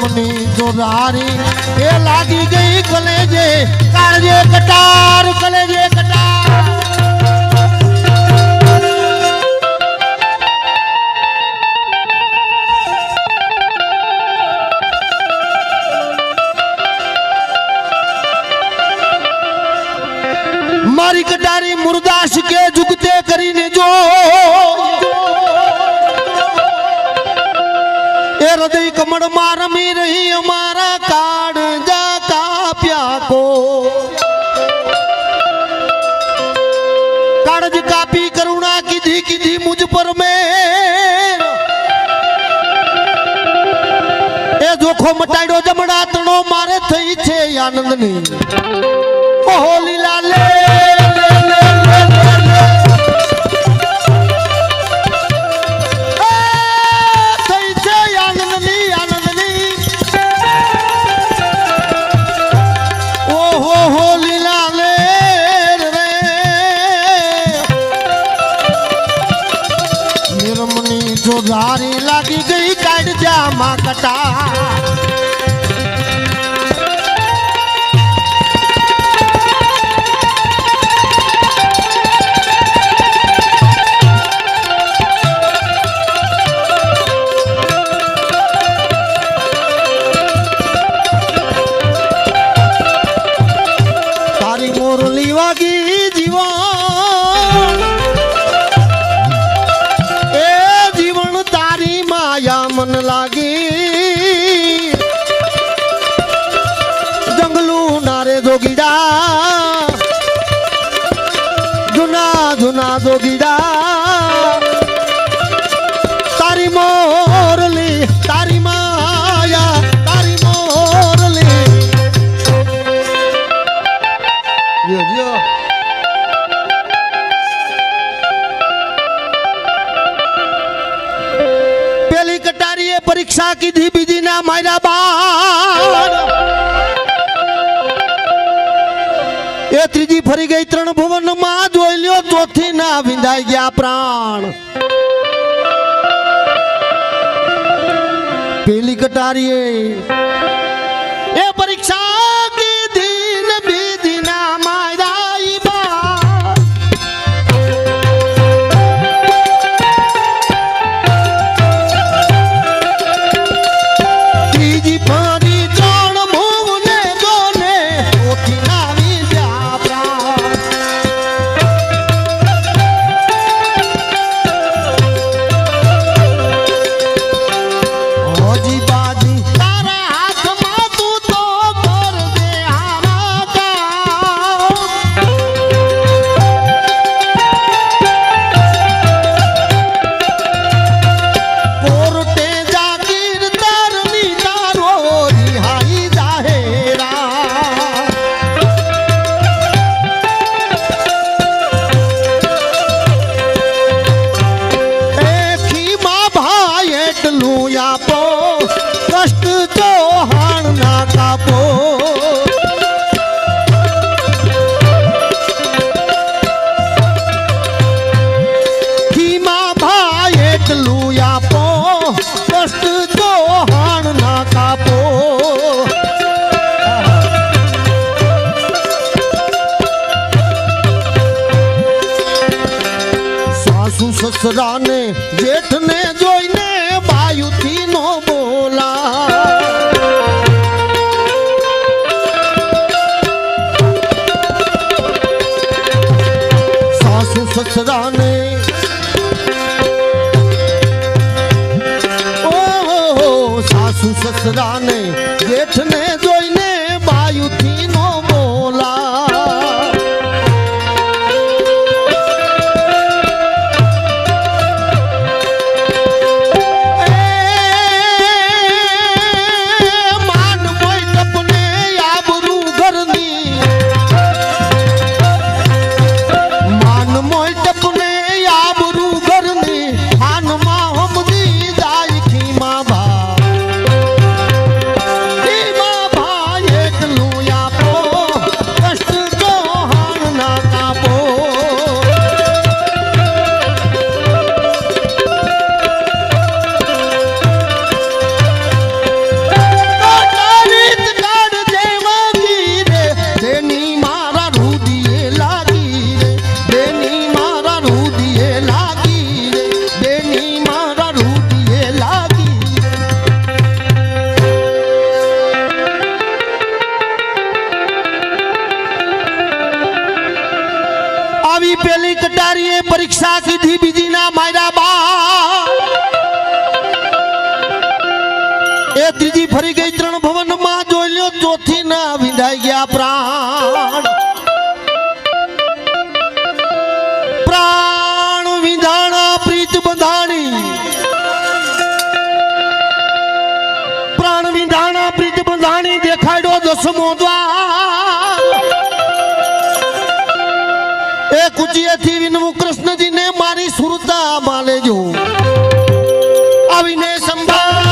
निरमनी जोरारी ये लागी गई कलेजे कालजे कटार कलेजे कटार मारी कटारी मुर्दास के जुगते करीने जो ए हृदय कमड़ मार रमी रही हमारा कांजा का प्या को कागज कापी करुणा की मुझ पर में ए जोखो मटाड़ो जमड़ा तणो मारे थई छे आनंदनी ओहो लीला ले धारी लगी गई काट जामा कटा तारी मोरली वागी जीवा मन लागी जंगलू नारे जोगीड़ा जुना जुना जोगीड़ा तारी मोरली तारी माया तारी मोरली जियो जियो परीक्षा की धी बीजी ना मायरा बार ए त्रीजी फरी गई त्रण भुवन मां जोई लियो चौथी ना विंधाई गया प्राण पहली कटारी ए परीक्षा की दीन बीजी ना मायरा कष्ट तो हाण ना कापो खीमा भाई एटलू आपो कष्ट तो हाण ना कापो सासू ससरा ने जेठ ने जोईने बायु थी नो बोला सासू ससरा ने ओ सासू ससरा ने जेठ ने जोईने बायु थी नो बोला भाई एक लूया पो कटारी परीक्षा की थी बीजी ना मायरा बा ए तीजी फरी गई त्रण भवन में जो लियो चौथी ना विंधाई गया प्राण प्राण विंधाना प्रीत बंधानी प्राण विंधाना प्रीत बंधानी देखाड़ो दसमो द्वार ए कुचिए थी विनमु कृष्ण जी ने मारी सुरता माले जो अविने संभाल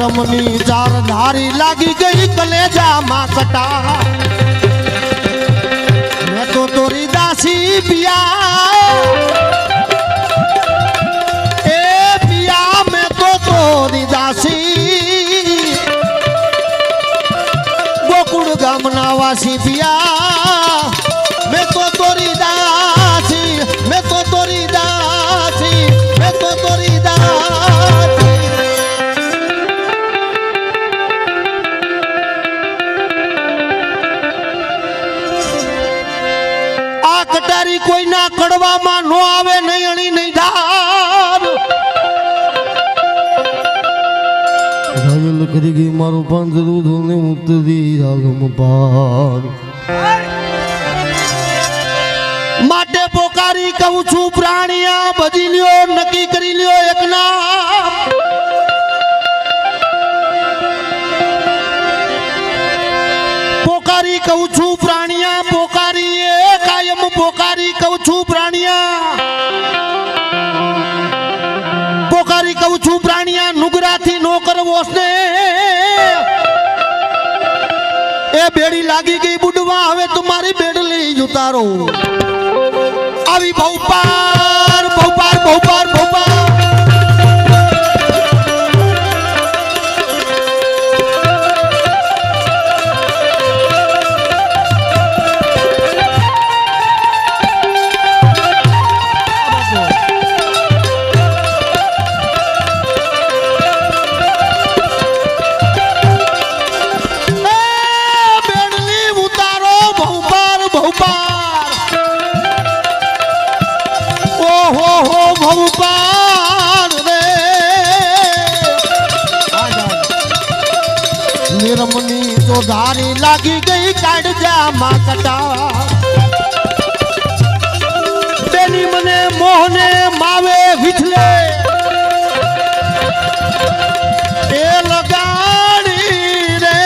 रमनी चार धारी लागी गई कलेजा मां कटा मैं तो तोरी दासी पिया ए पिया मैं तो तोरी दासी गोकुल गामना वासी पिया मैं तो तोरी दासी मैं तो तोरी दासी मैं तो तोरी दासी कटारी कोई ना कड़वा मा नो आवे नहीं अणी नहीं धार राजल करेगी मारो पांजरू धोने उतरी रागम पार माटे पोकारी कहूं छू प्राणिया भजी लियो नक्की करी लियो एक नाम पोकारी कहूं छू प्राणिया पोकारी कायम पोकारी कवछु प्राणिया पोकारी कवछु प्राणिया नुगरा थी नो करवो उसने ए बेड़ी लागी गई बुडवा हवे तुम्हारी बेडली उतारो अभी बहुपार बहुपार बहुपार बहुपार रमनी तो धारी लागी गई काट जा मां कटा बेनी मने मोहने मावे विठले ए लगाड़ी रे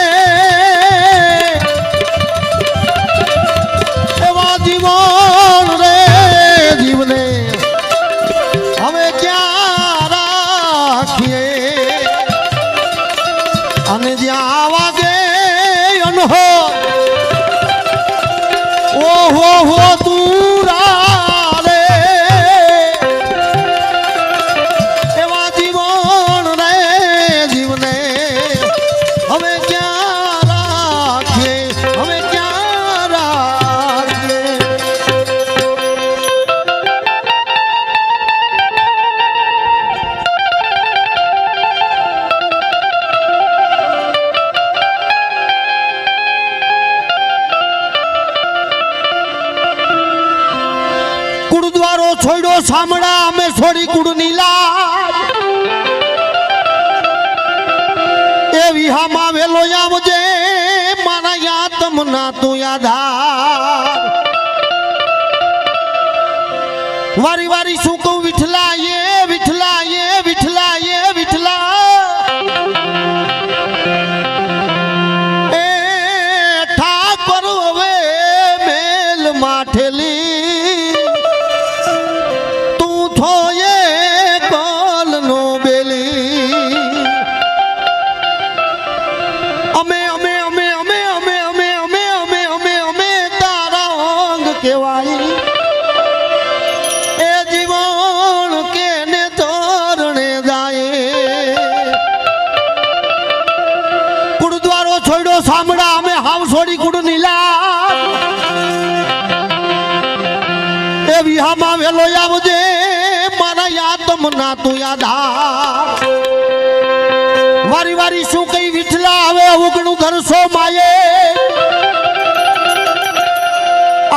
एवा जीवन रे जीवने हमें क्या राखिए अने ज्यावा हो हो दूरा रे एवा जीवन रे जीवने हमें क्या राखे हमें क्या राखे गुरुद्वारो छोड़ो सामड़ा में छोड़ी कुड़ नीला ए विहा मा वेलो या मुझे माना या तमना तू यादार वारी वारी सुको विठला ये विठला ये विठला ये विठला ए ठाकुर वे मेल माठेली એ વિહામાં વેલો આવજે મારા યાતમ ના તું યાદા વારી વારી શું કઈ વિઠલા હવે ઉગણું ધરસો માયે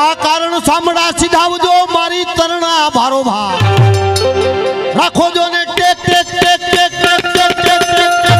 આ કારણ સાંભળા સીધાવજો મારી તરણા ભારો ભા રાખો જો ને ટેક ટેક ટેક ટેક ટેક ટેક ટેક ટેક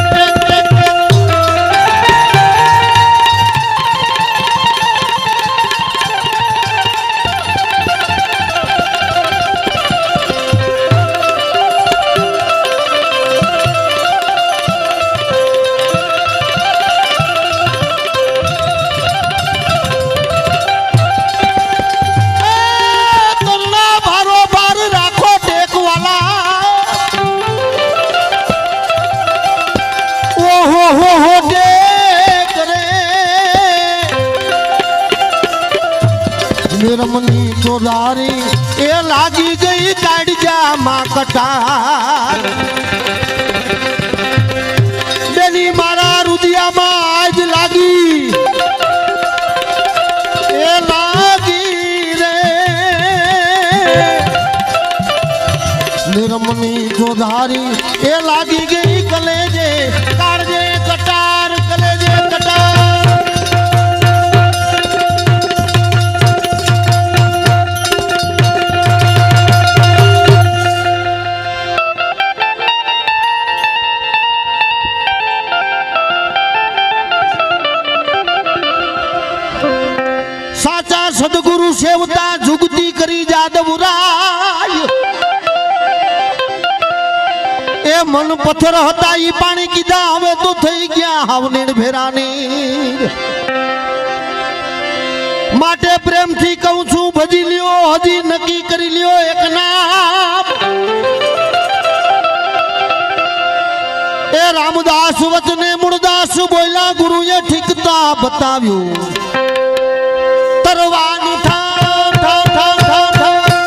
રમની ચોદારી એ લાગી ગઈ કાઢજા માં કટાર બેની મારા રુદિયામાં આજ લાગી એ લાગી રે નિરમની ચોધારી એ લાગી ગઈ કલેજે કાઢજે કટાર કલેજે કટાર સદગુરુ સેવતા જુગતી કરી જાદવરાય એ મન પથ્થર હતા ઈ પાણી કીધા હવે તો થઈ ગયા હાવનીણ ભેરાની માટે પ્રેમથી કહું છું ભજી લ્યો હજી નક્કી કરી લ્યો એક નામ એ રામદાસ વચને મૂળદાસ બોલ્યા ગુરુએ ઠીકતા બતાવ્યું તરવાનું ઠામ ઠામ ઠામ ઠામ ઠામ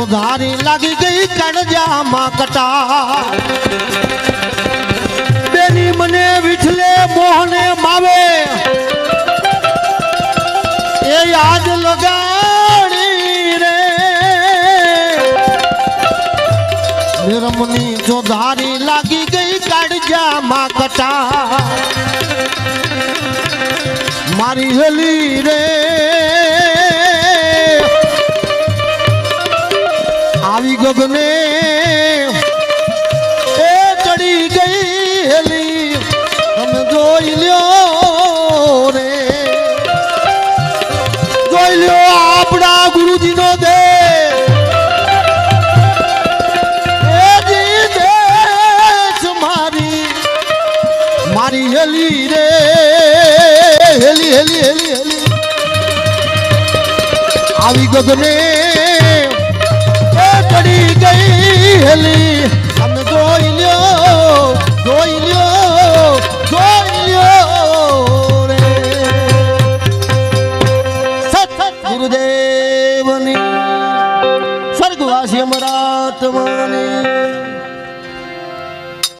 ધારી લાગી ગઈ કણજા માં કટા બેની મને વિઠલે મોહને માવે એ યાદ લગાડી રે નિરમની જો ધારી લાગી ગઈ કણજા માં કટા મારી હેલી રે આવી ગગને એ ચડી ગઈ હેલી તમે જોઈ લ્યો રે જોઈ લ્યો આપણા ગુરુજીનો દે મારી હેલી રે હેલી હેલી હેલી હેલી આવી ગગને ચડી ગઈ હેલી તમે જોઈ લ્યો જોઈ લ્યો જોઈ લ્યો રે સત ગુરુદેવની સ્વર્ગવાસી અમરાત્માની